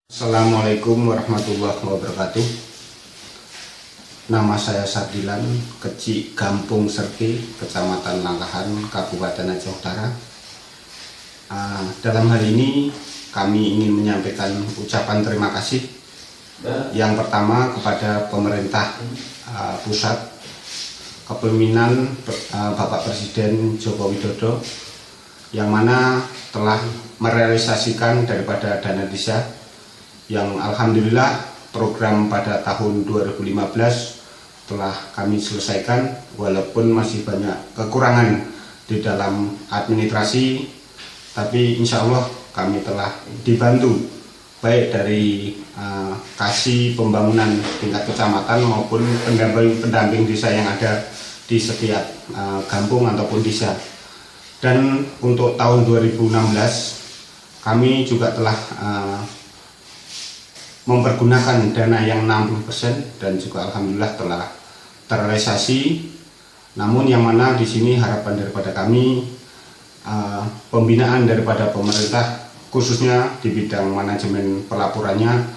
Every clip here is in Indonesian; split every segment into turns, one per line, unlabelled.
Assalamualaikum warahmatullahi wabarakatuh. Nama saya Sardilan, Kecik Gampung Serki, Kecamatan Langkahan, Kabupaten Aceh Utara. Dalam hal ini kami ingin menyampaikan ucapan terima kasih. Yang pertama kepada pemerintah pusat, kepemimpinan Bapak Presiden Joko Widodo, yang mana telah merealisasikan daripada dana desa yang alhamdulillah program pada tahun 2015 telah kami selesaikan, walaupun masih banyak kekurangan di dalam administrasi, tapi insya Allah kami telah dibantu baik dari kasih pembangunan tingkat kecamatan maupun pendamping desa yang ada di setiap kampung ataupun desa. Dan untuk tahun 2016 kami juga telah mempergunakan dana yang 60% dan juga alhamdulillah telah terrealisasi. Namun yang mana di sini harapan daripada kami, pembinaan daripada pemerintah khususnya di bidang manajemen pelaporannya,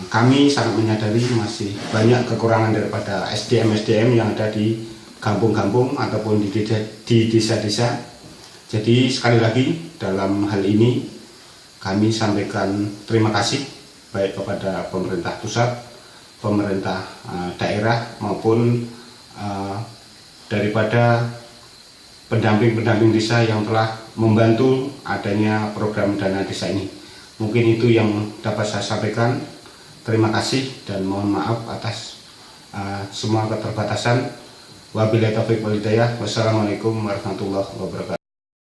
kami sangat menyadari masih banyak kekurangan daripada SDM yang ada di kampung-kampung ataupun di desa-desa. Jadi sekali lagi dalam hal ini kami sampaikan terima kasih baik kepada pemerintah pusat, pemerintah daerah maupun daripada pendamping desa yang telah membantu adanya program dana desa ini. Mungkin itu yang dapat saya sampaikan. Terima kasih dan mohon maaf atas semua keterbatasan. Wabillahi taufiq wal hidayah. Wassalamualaikum warahmatullahi wabarakatuh.